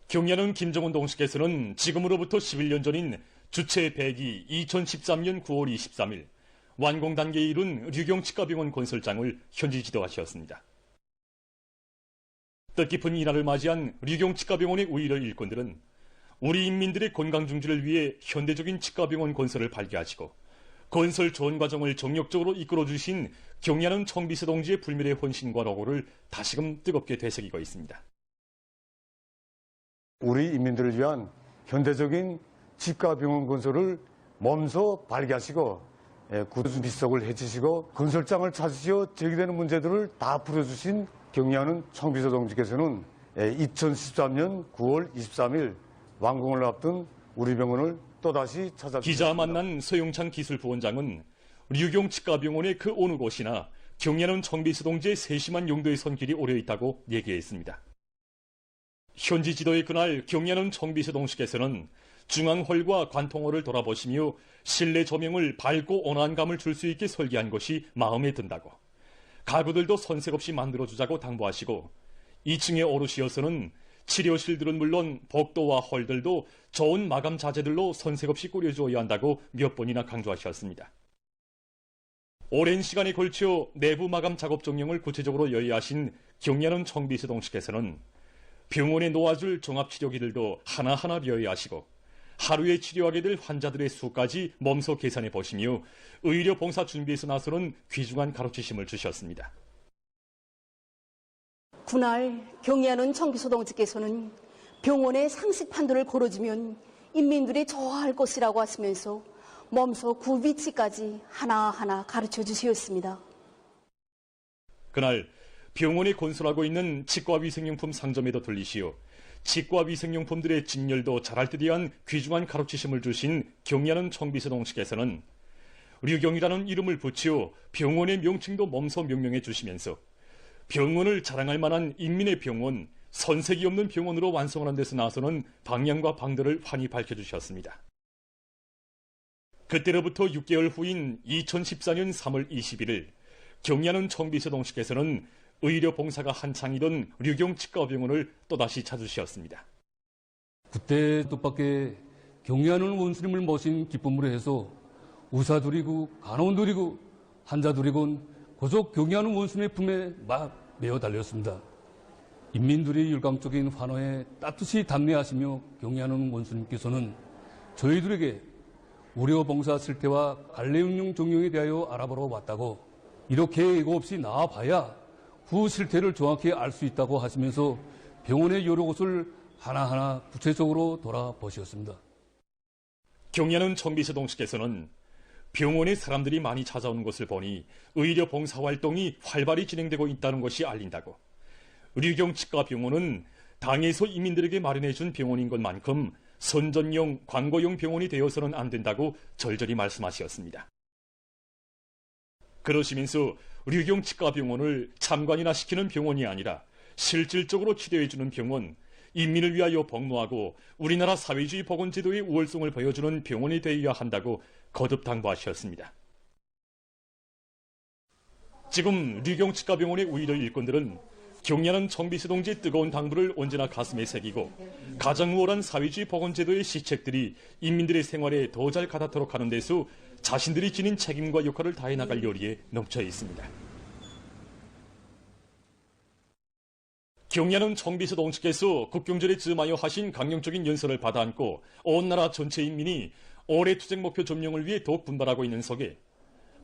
경야는 김정은 동식에서는 지금으로부터 11년 전인 주체 100이 2013년 9월 23일 완공 단계에 이른 류경 치과병원 건설장을 현지 지도하셨습니다. 뜻깊은 이날을 맞이한 류경 치과병원의 우일의 일꾼들은 우리 인민들의 건강 중지를 위해 현대적인 치과병원 건설을 발기하시고 건설 전 과정을 정력적으로 이끌어주신 경야는 청비서 동지의 불멸의 헌신과 노고를 다시금 뜨겁게 되새기고 있습니다. 우리 인민들을 위한 현대적인 치과병원 건설을 몸소 발기하시고 굳은 빗속을 헤치시고 건설장을 찾으시어 제기되는 문제들을 다 풀어주신 경야는 청비서 동지께서는 2013년 9월 23일 완공을 앞둔 우리 병원을 또다시 찾아주셨습니다. 기자 만난 서용찬 기술부원장은 류경 치과병원의 그 어느 곳이나 경야는 청비서 동지의 세심한 용도의 손길이 오려 있다고 얘기했습니다. 현지 지도의 그날 경야는 청비서 동식에서는 중앙홀과 관통홀을 돌아보시며 실내 조명을 밝고 온화한 감을 줄 수 있게 설계한 것이 마음에 든다고, 가구들도 손색 없이 만들어주자고 당부하시고 2층에 오르시어서는 치료실들은 물론 복도와 홀들도 좋은 마감 자재들로 손색 없이 꾸려주어야 한다고 몇 번이나 강조하셨습니다. 오랜 시간에 걸쳐 내부 마감 작업 정령을 구체적으로 여야하신 경야는 청비서 동식에서는 병원에 놓아줄 종합치료기들도 하나하나 여야하시고 하루에 치료하게 될 환자들의 수까지 몸소 계산해 보시며 의료 봉사 준비에서 나서는 귀중한 가르치심을 주셨습니다. 그날 경야는 청비서 동지께서는 병원의 상식 판도를 걸어주면 인민들이 좋아할 것이라고 하시면서 몸소 그 위치까지 하나하나 가르쳐 주셨습니다. 그날 병원에 건설하고 있는 치과위생용품 상점에도 들리시어 치과위생용품들의 진열도 잘할 때 대한 귀중한 가르치심을 주신 경야는 청비서 동식에서는 류경이라는 이름을 붙여 병원의 명칭도 몸소 명명해 주시면서 병원을 자랑할 만한 인민의 병원, 손색이 없는 병원으로 완성하는 데서 나서는 방향과 방도를 환히 밝혀주셨습니다. 그때로부터 6개월 후인 2014년 3월 21일 경야는 청비서 동식에서는 의료 봉사가 한창이던 류경 치과병원을 또다시 찾으셨습니다. 그때 뜻밖의 경야는 원수님을 모신 기쁨으로 해서 의사들이고 간호원들이고 환자들이곤 고속 경야는 원수님의 품에 막 메어 달렸습니다. 인민들의 열광적인 환호에 따뜻이 답례하시며 경야는 원수님께서는 저희들에게 의료 봉사 실태와 관례운용 정령에 대하여 알아보러 왔다고, 이렇게 예고 없이 나와봐야 그 실태를 정확히 알 수 있다고 하시면서 병원의 여러 곳을 하나하나 구체적으로 돌아보셨습니다. 경야는 청비서 동식에서는 병원에 사람들이 많이 찾아오는 것을 보니 의료 봉사활동이 활발히 진행되고 있다는 것이 알린다고, 류경 치과병원은 당에서 이민들에게 마련해준 병원인 것만큼 선전용, 광고용 병원이 되어서는 안 된다고 절절히 말씀하셨습니다. 그러시면서 류경 치과병원을 참관이나 시키는 병원이 아니라 실질적으로 치료해주는 병원, 인민을 위하여 복무하고 우리나라 사회주의 보건제도의 우월성을 보여주는 병원이 되어야 한다고 거듭 당부하셨습니다. 지금 류경 치과병원의 우일의 일꾼들은 경야는 청비서 동지의 뜨거운 당부를 언제나 가슴에 새기고 가장 우월한 사회주의 보건제도의 시책들이 인민들의 생활에 더 잘 가닿도록 하는 데서 자신들이 지닌 책임과 역할을 다해 나갈 요리에 넘쳐 있습니다. 경야는 청비서 동지께서 국경절에 즈음하여 하신 강령적인 연설을 받아안고 온 나라 전체 인민이 올해 투쟁 목표 점령을 위해 더욱 분발하고 있는 속에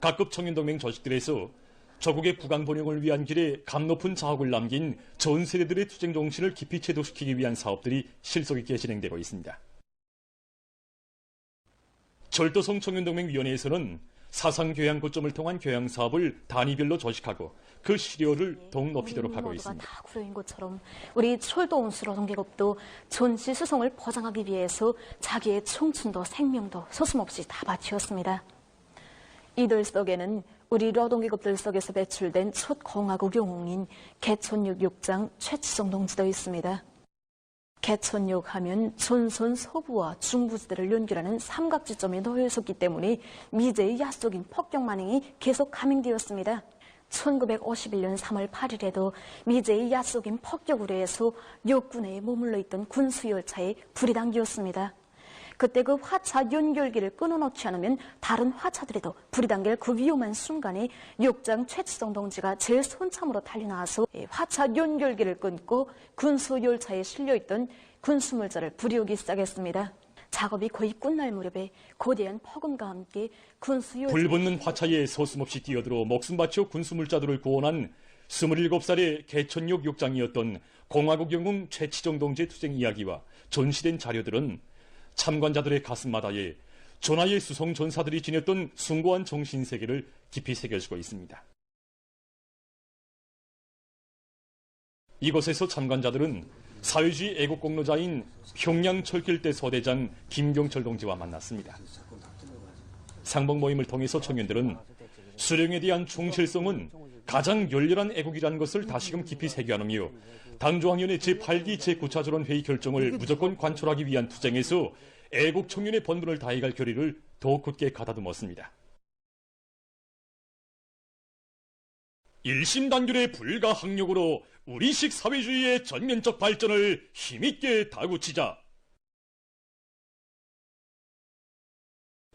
각급 청년동맹 조직들에서 조국의 국왕 번영을 위한 길에 감 높은 자업을 남긴 전 세대들의 투쟁 정신을 깊이 체득시키기 위한 사업들이 실속 있게 진행되고 있습니다. 절도성 청년동맹위원회에서는 사상교양 거점을 통한 교양 사업을 단위별로 조직하고 그 실효를 더욱 높이도록 하고 있습니다. 다 구조인 것처럼 우리 철도운수노동계급도 전시 수송을 보장하기 위해서 자기의 청춘도 생명도 서슴없이 다 바치었습니다. 이들 속에는 우리 노동계급들 속에서 배출된 첫 공화국 영웅인 개천육 육장 최치성 동지도 있습니다. 개천역 하면 전선 서부와 중부지대를 연결하는 삼각지점에 놓여 있었기 때문에 미제의 야속인 폭격 만행이 계속 감행되었습니다. 1951년 3월 8일에도 미제의 야속인 폭격으로 해서 육군에 머물러 있던 군수열차에 불이 당기었습니다. 그때 그 화차 연결기를 끊어놓지 않으면 다른 화차들에도 불이 당길 그 위험한 순간에 육장 최치성 동지가 제일 손참으로 달려나와서 화차 연결기를 끊고 군수열차에 실려있던 군수물자를 불이우기 시작했습니다. 작업이 거의 끝날 무렵에 거대한 폭음과 함께 군수열차 불붙는 화차에 서슴없이 뛰어들어 목숨 바쳐 군수물자들을 구원한 27살의 개천역 육장이었던 공화국 영웅 최치정 동지의 투쟁 이야기와 전시된 자료들은 참관자들의 가슴마다에 전하의 수송 전사들이 지녔던 숭고한 정신세계를 깊이 새겨주고 있습니다. 이곳에서 참관자들은 사회주의 애국공로자인 평양 철길대 서대장 김경철 동지와 만났습니다. 상봉 모임을 통해서 청년들은 수령에 대한 충실성은 가장 열렬한 애국이라는 것을 다시금 깊이 새겨하며 당조학년의 제8기 제9차 전원회의 결정을 무조건 관철하기 위한 투쟁에서 애국 청년의 본분을 다해갈 결의를 더욱 굳게 가다듬었습니다. 일심단결의 불가항력으로 우리식 사회주의의 전면적 발전을 힘있게 다구치자.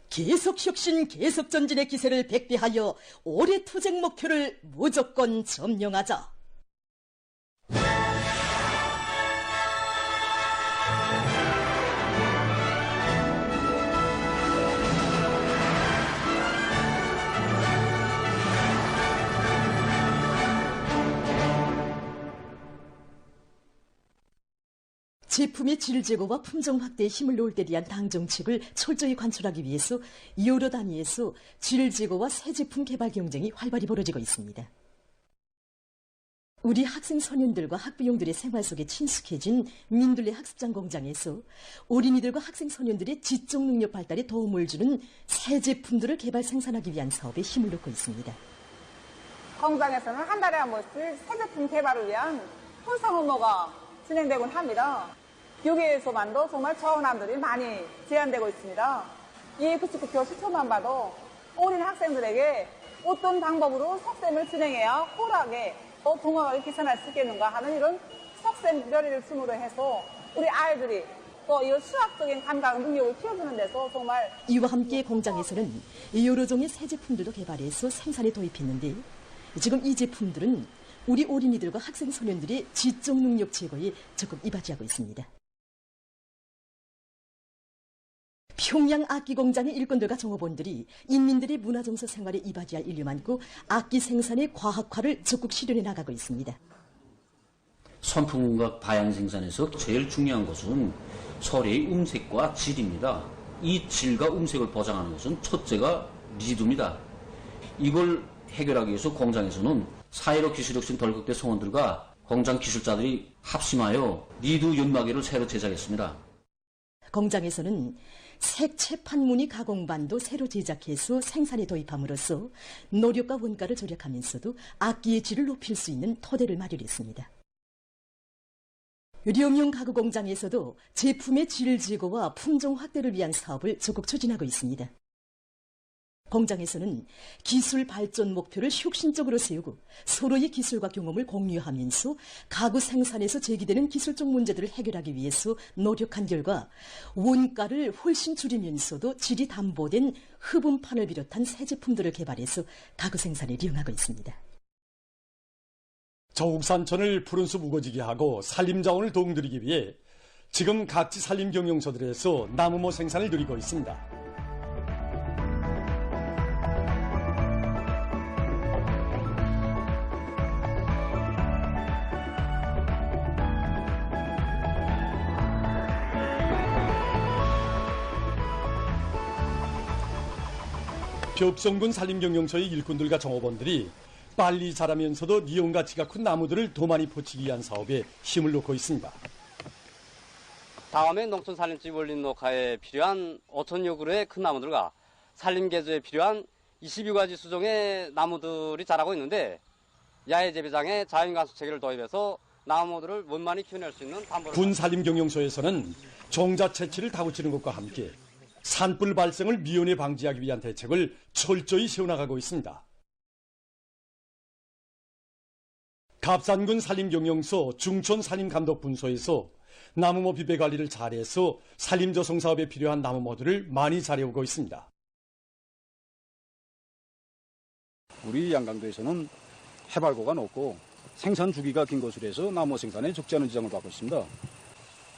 계속 혁신, 계속 전진의 기세를 백배하여 올해 투쟁 목표를 무조건 점령하자. 제품의 질 제고와 품종 확대에 힘을 놓을 때 대한 당 정책을 철저히 관철하기 위해서 여러 단위에서 질 제고와 새 제품 개발 경쟁이 활발히 벌어지고 있습니다. 우리 학생 소년들과 학부용들의 생활 속에 친숙해진 민들레 학습장 공장에서 어린이들과 학생 소년들의 지적 능력 발달에 도움을 주는 새 제품들을 개발 생산하기 위한 사업에 힘을 놓고 있습니다. 공장에서는 한 달에 한 번씩 새 제품 개발을 위한 훈상 업무가 진행되곤 합니다. 여기에서만도 정말 저원함들이 많이 제한되고 있습니다. 이 99표 시초만 봐도 어린 학생들에게 어떤 방법으로 석셈을 진행해야 홀하게 동화를 계산할 수 있겠는가 하는 이런 석셈 별이를 줌으로 해서 우리 아이들이 또 이런 수학적인 감각 능력을 키워주는 데서 정말 이와 함께 공장에서는 여러 종의 새 제품들도 개발해서 생산에 도입했는데 지금 이 제품들은 우리 어린이들과 학생 소년들의 지적 능력 제고에 적극 이바지하고 있습니다. 평양 악기 공장의 일꾼들과 종업원들이 인민들의 문화정서 생활에 이바지할 인류 많고 악기 생산의 과학화를 적극 실현해 나가고 있습니다. 선풍각 바양 생산에서 제일 중요한 것은 소리의 음색과 질입니다. 이 질과 음색을 보장하는 것은 첫째가 리드입니다. 이걸 해결하기 위해서 공장에서는 사회로 기술혁신 덜컥대 성원들과 공장 기술자들이 합심하여 리드 연마기를 새로 제작했습니다. 공장에서는 색채 판무늬 가공반도 새로 제작해서 생산에 도입함으로써 노력과 원가를 절약하면서도 악기의 질을 높일 수 있는 토대를 마련했습니다. 령용 가구 공장에서도 제품의 질 제고와 품종 확대를 위한 사업을 적극 추진하고 있습니다. 공장에서는 기술 발전 목표를 혁신적으로 세우고 서로의 기술과 경험을 공유하면서 가구 생산에서 제기되는 기술적 문제들을 해결하기 위해서 노력한 결과 원가를 훨씬 줄이면서도 질이 담보된 흡음판을 비롯한 새 제품들을 개발해서 가구 생산에 이용하고 있습니다. 저국산천을 푸른 숲 우거지게 하고 산림자원을 도움드리기 위해 지금 각지 산림경영소들에서 나무모 생산을 누리고 있습니다. 벽성군 산림경영소의 일꾼들과 종업원들이 빨리 자라면서도 니온 가치가 큰 나무들을 더 많이 포치기 위한 사업에 힘을 놓고 있습니다. 다음에 농촌 산림집 원림 녹화에 필요한 5,000여 그루의 큰 나무들과 산림 개조에 필요한 22가지 수종의 나무들이 자라고 있는데 야외 재배장에 자연 관수 체계를 도입해서 나무들을 원만히 키워낼 수 있는 담보를 군 산림경영소에서는 종자 채취를 다구치는 것과 함께 산불 발생을 미연에 방지하기 위한 대책을 철저히 세워나가고 있습니다. 갑산군 산림경영서 중촌산림감독분소에서 나무모 비배 관리를 잘해서 산림조성 사업에 필요한 나무모들을 많이 잘해오고 있습니다. 우리 양강도에서는 해발고가 높고 생산 주기가 긴 것으로 나무 생산에 적지 않은 지장을 받고 있습니다.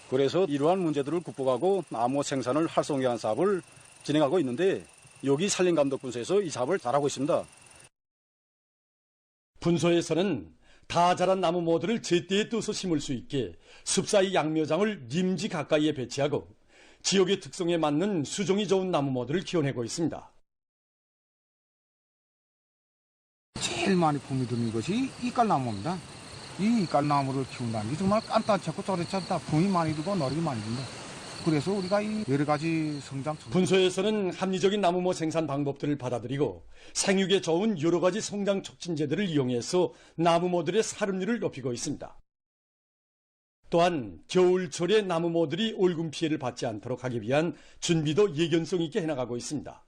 그래서 이러한 문제들을 극복하고 나무 생산을 활성화한 사업을 진행하고 있는데 여기 산림감독분소에서 이 사업을 잘하고 있습니다. 분소에서는 다 자란 나무모들을 제때에 떠서 심을 수 있게 숲사이 양묘장을 림지 가까이에 배치하고 지역의 특성에 맞는 수종이 좋은 나무모들을 키워내고 있습니다. 제일 많이 붐이 드는 것이 이깔나무입니다. 이 이깔나무를 키운다는 게 정말 깐딴찮고 쪼래찮다. 붐이 많이 들고 너력이 많이 든다. 그래서 우리가 이 여러 가지 성장 분소에서는 합리적인 나무모 생산 방법들을 받아들이고 생육에 좋은 여러 가지 성장 촉진제들을 이용해서 나무모들의 살음률을 높이고 있습니다. 또한 겨울철에 나무모들이 올금 피해를 받지 않도록 하기 위한 준비도 예견성 있게 해나가고 있습니다.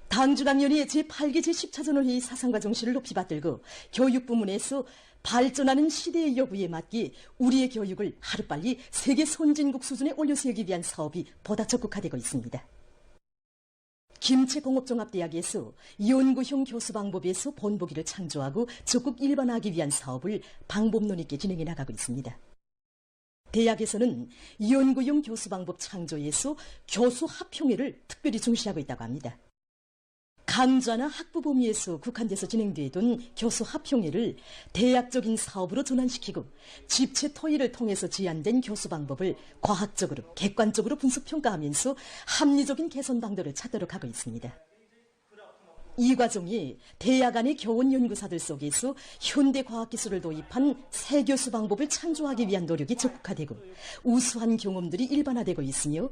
당주강연이 제8기 제10차전을 회의 사상과 정신을 높이 받들고 교육 부문에서 발전하는 시대의 요구에 맞게 우리의 교육을 하루빨리 세계 선진국 수준에 올려세우기 위한 사업이 보다 적극화되고 있습니다. 김치공업종합대학에서 연구형 교수 방법에서 본보기를 창조하고 적극 일반화하기 위한 사업을 방법론 있게 진행해 나가고 있습니다. 대학에서는 연구형 교수 방법 창조에서 교수 합평회를 특별히 중시하고 있다고 합니다. 강좌나 학부 범위에서 국한돼서 진행되던 교수 합평회를 대학적인 사업으로 전환시키고 집체 토의를 통해서 제안된 교수 방법을 과학적으로 객관적으로 분석평가하면서 합리적인 개선 방도를 찾도록 하고 있습니다. 이 과정이 대학 안의 교원 연구사들 속에서 현대 과학기술을 도입한 새 교수 방법을 창조하기 위한 노력이 적극화되고 우수한 경험들이 일반화되고 있으며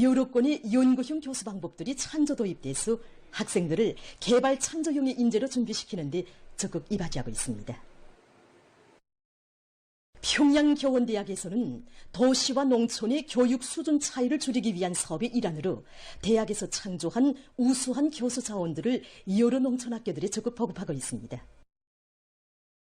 여러 건의 연구형 교수 방법들이 창조 도입돼서 학생들을 개발 창조형의 인재로 준비시키는 데 적극 이바지하고 있습니다. 평양교원대학에서는 도시와 농촌의 교육 수준 차이를 줄이기 위한 사업의 일환으로 대학에서 창조한 우수한 교수 자원들을 여러 농촌학교들에 적극 보급하고 있습니다.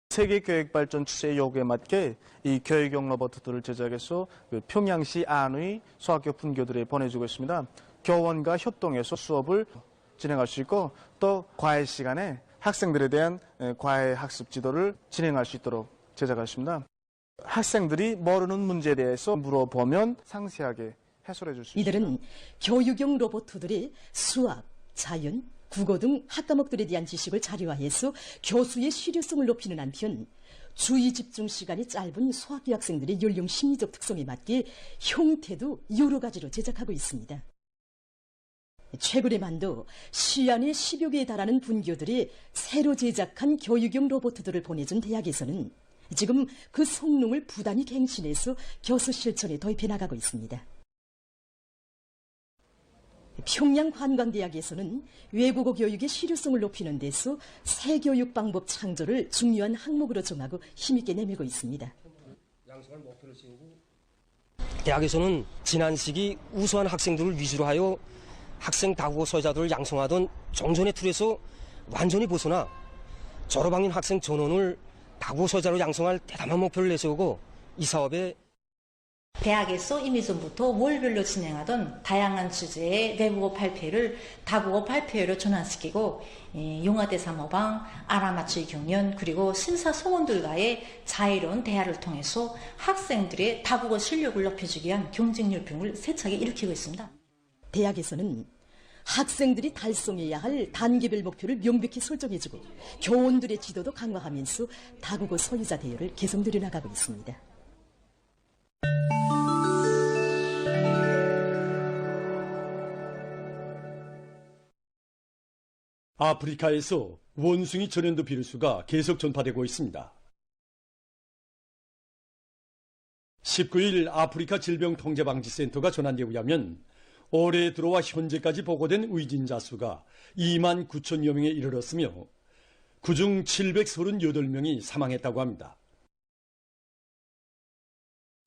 세계 교육 발전 추세 요구에 맞게 이 교육용 로봇들을 제작해서 평양시 안의 소학교 분교들에 보내주고 있습니다. 교원과 협동해서 수업을 진행할 수 있고 또 과외 시간에 학생들에 대한 과외 학습 지도를 진행할 수 있도록 제작했습니다. 학생들이 모르는 문제에 대해서 물어보면 상세하게 해설해 줄 수 있습니다. 이들은 교육용 로봇들이 수학, 자연, 국어 등 학과목들에 대한 지식을 자료화해서 교수의 실효성을 높이는 한편 주의 집중 시간이 짧은 소학교 학생들의 연령 심리적 특성에 맞게 형태도 여러 가지로 제작하고 있습니다. 최근에만도 시안의 10여 개에 달하는 분교들이 새로 제작한 교육용 로봇들을 보내준 대학에서는 지금 그 성능을 부단히 갱신해서 교수 실천에 도입해 나가고 있습니다. 평양관광대학에서는 외국어 교육의 실효성을 높이는 데서 새 교육 방법 창조를 중요한 항목으로 정하고 힘있게 내밀고 있습니다. 대학에서는 지난 시기 우수한 학생들을 위주로 하여 학생 다국어 소유자들을 양성하던 종전의 틀에서 완전히 벗어나 졸업학년 학생 전원을 다국어 소유자로 양성할 대담한 목표를 내세우고 이 사업에 대학에서 이미 전부터 월별로 진행하던 다양한 주제의 외국어 8회를 다국어 8회로 전환시키고 용화대사 모방, 알아맞추기 경연 그리고 심사소원들과의 자유로운 대화를 통해서 학생들의 다국어 실력을 높여주기 위한 경쟁력 병을 세차게 일으키고 있습니다. 대학에서는 학생들이 달성해야 할 단계별 목표를 명백히 설정해주고 교원들의 지도도 강화하면서 다국어 소유자 대우를 계속 늘려나가고 있습니다. 아프리카에서 원숭이 전염도 비루스가 계속 전파되고 있습니다. 19일 아프리카 질병통제방지센터가 전한 데 의하면 올해 들어와 현재까지 보고된 의진자 수가 2만 9천여 명에 이르렀으며 그중 738명이 사망했다고 합니다.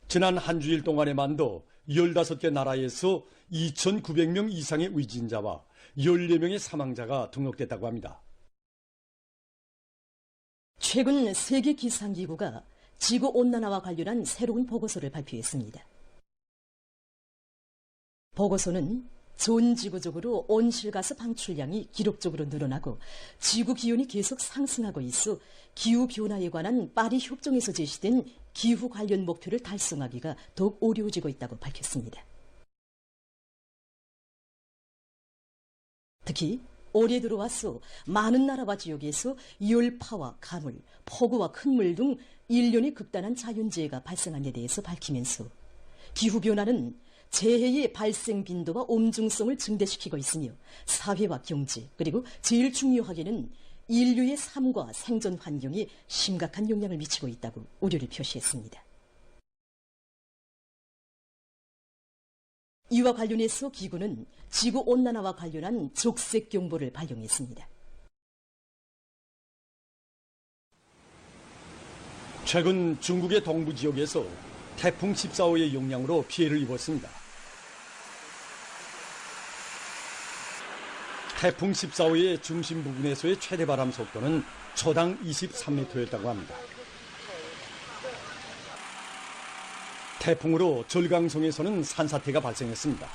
지난 한 주일 동안에만도 15개 나라에서 2,900명 이상의 의진자와 14명의 사망자가 등록됐다고 합니다. 최근 세계 기상기구가 지구 온난화와 관련한 새로운 보고서를 발표했습니다. 보고서는 전 지구적으로 온실가스 방출량이 기록적으로 늘어나고 지구 기온이 계속 상승하고 있어 기후변화에 관한 파리 협정에서 제시된 기후 관련 목표를 달성하기가 더욱 어려워지고 있다고 밝혔습니다. 특히 올해 들어와서 많은 나라와 지역에서 열파와 가물, 폭우와 큰 물 등 일련의 극단한 자연재해가 발생한 데 대해서 밝히면서 기후변화는 재해의 발생 빈도와 엄중성을 증대시키고 있으며 사회와 경제 그리고 제일 중요하게는 인류의 삶과 생존 환경에 심각한 영향을 미치고 있다고 우려를 표시했습니다. 이와 관련해서 기구는 지구온난화와 관련한 적색경보를 발령했습니다. 최근 중국의 동부 지역에서 태풍 14호의 영향으로 피해를 입었습니다. 태풍 14호의 중심 부근에서의 최대 바람 속도는 초당 23m였다고 합니다. 태풍으로 절강성에서는 산사태가 발생했습니다.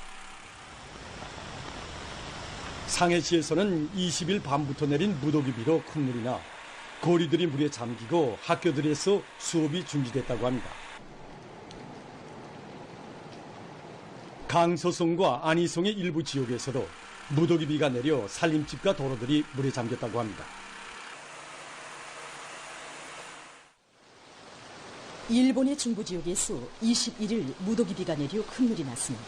상해시에서는 20일 밤부터 내린 무더기비로 큰 물이 나 거리들이 물에 잠기고 학교들에서 수업이 중지됐다고 합니다. 강서성과 안희성의 일부 지역에서도 무더기비가 내려 살림집과 도로들이 물에 잠겼다고 합니다. 일본의 중부 지역에서 21일 무더기비가 내려 큰 물이 났습니다.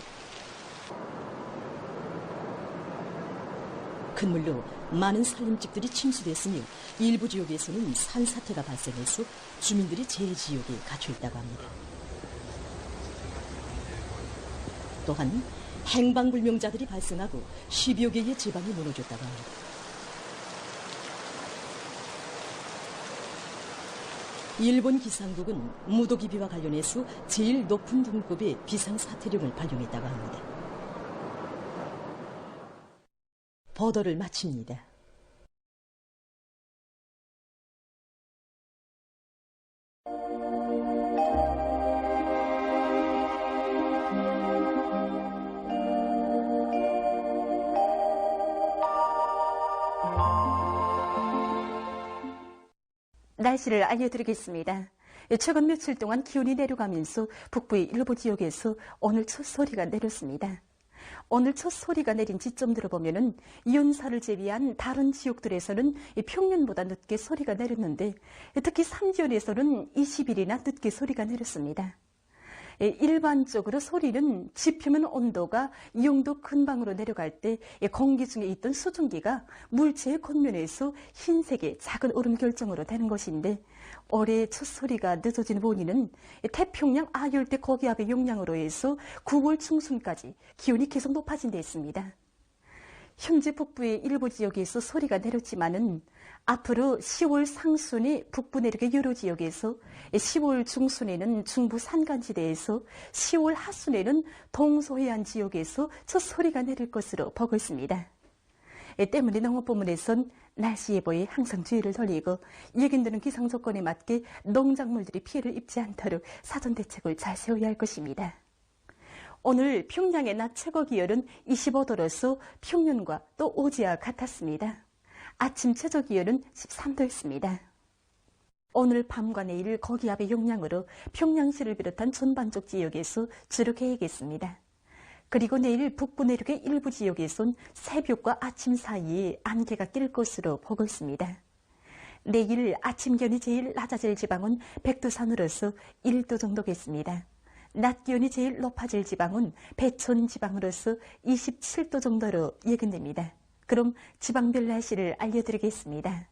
큰 물로 많은 살림집들이 침수됐으며 일부 지역에서는 산사태가 발생해서 주민들이 재해 지역에 갇혀 있다고 합니다. 또한 행방불명자들이 발생하고 10여 개의 지방이 무너졌다고 합니다. 일본 기상국은 무더기비와 관련해서 제일 높은 등급의 비상사태령을 발령했다고 합니다. 보도를 마칩니다. 날씨를 알려드리겠습니다. 최근 며칠 동안 기온이 내려가면서 북부의 일부 지역에서 오늘 첫 소리가 내렸습니다. 오늘 첫 소리가 내린 지점들을 보면은 이온사를 제외한 다른 지역들에서는 평년보다 늦게 소리가 내렸는데 특히 삼지연에서는 20일이나 늦게 소리가 내렸습니다. 일반적으로 소리는 지표면 온도가 2영도 근방으로 내려갈 때 공기 중에 있던 수증기가 물체의 겉면에서 흰색의 작은 얼음 결정으로 되는 것인데 올해 첫 소리가 늦어진 원인은 태평양 아열대 고기압의 영향으로 해서 9월 중순까지 기온이 계속 높아진 데 있습니다. 현재 북부의 일부 지역에서 소리가 내렸지만은 앞으로 10월 상순에 북부 내륙의 여러 지역에서 10월 중순에는 중부 산간지대에서 10월 하순에는 동서해안 지역에서 첫 소리가 내릴 것으로 보고 있습니다. 때문에 농업부문에선 날씨 예보에 항상 주의를 돌리고 예견되는 기상 조건에 맞게 농작물들이 피해를 입지 않도록 사전 대책을 잘 세워야 할 것입니다. 오늘 평양의 낮 최고 기온은 25도로서 평년과 또 오지와 같았습니다. 아침 최저 기온은 13도였습니다. 오늘 밤과 내일 고기압의 영향으로 평양시를 비롯한 전반적 지역에서 주로 개겠습니다. 그리고 내일 북부 내륙의 일부 지역에선 새벽과 아침 사이에 안개가 낄 것으로 보고 있습니다. 내일 아침 기온이 제일 낮아질 지방은 백두산으로서 1도 정도겠습니다. 낮 기온이 제일 높아질 지방은 배천 지방으로서 27도 정도로 예견됩니다. 그럼 지방별 날씨를 알려드리겠습니다.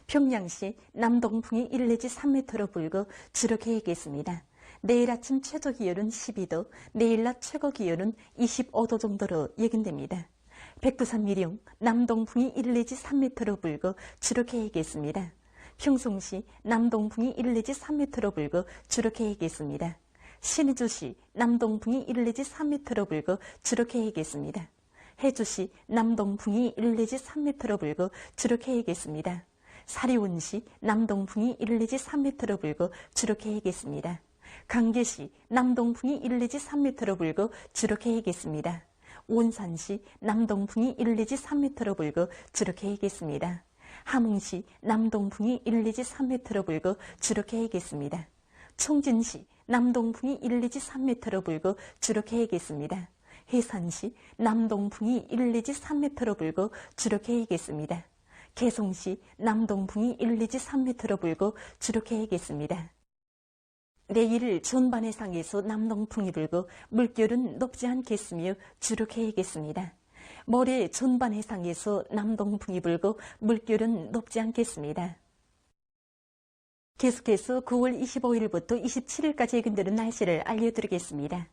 평양시 남동풍이 1 내지 3m로 불고 주로 개겠습니다. 내일 아침 최저 기온은 12도, 내일 낮 최고 기온은 25도 정도로 예견됩니다. 백두산 미령 남동풍이 1 내지 3m로 불고 주로 개겠습니다. 평송시 남동풍이 1 내지 3m로 불고 주로 개겠습니다. 신의주시 남동풍이 1 내지 3m로 불고 주로 개겠습니다. 해주시 남동풍이 1 내지 3m로 불고 주로 계획했습니다. 사리온시 남동풍이 1 내지 3m로 불고 주로 계획했습니다. 강계시 남동풍이 1 내지 3m로 불고 주로 계획했습니다. 온산시 남동풍이 1 내지 3m로 불고 주로 계획했습니다. 함흥시 남동풍이 1 내지 3m로 불고 주로 계획했습니다. 총진시 남동풍이 1 내지 3m로 불고 주로 계획했습니다. 해산시 남동풍이 1 내지 3m로 불고 주로 계획했습니다. 개송시 남동풍이 1 내지 3m로 불고 주로 계획했습니다. 내일 전반해상에서 남동풍이 불고 물결은 높지 않겠으며 주로 계획했습니다. 모레 전반해상에서 남동풍이 불고 물결은 높지 않겠습니다. 계속해서 9월 25일부터 27일까지 예견되는 날씨를 알려드리겠습니다.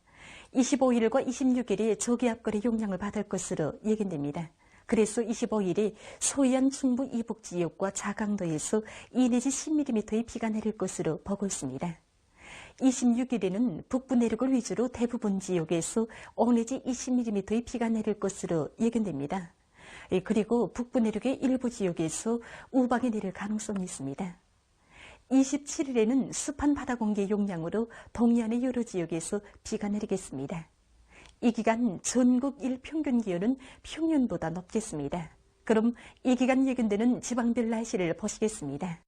25일과 26일이 저기압거리 영향을 받을 것으로 예견됩니다. 그래서 25일이 소해안 중부 이북 지역과 자강도에서 2 내지 10mm의 비가 내릴 것으로 보고 있습니다. 26일에는 북부 내륙을 위주로 대부분 지역에서 5 내지 20mm의 비가 내릴 것으로 예견됩니다. 그리고 북부 내륙의 일부 지역에서 우박이 내릴 가능성이 있습니다. 27일에는 습한 바다 공기 영향으로 동해안의 여러 지역에서 비가 내리겠습니다. 이 기간 전국 일평균 기온은 평년보다 높겠습니다. 그럼 이 기간 예견되는 지방별 날씨를 보시겠습니다.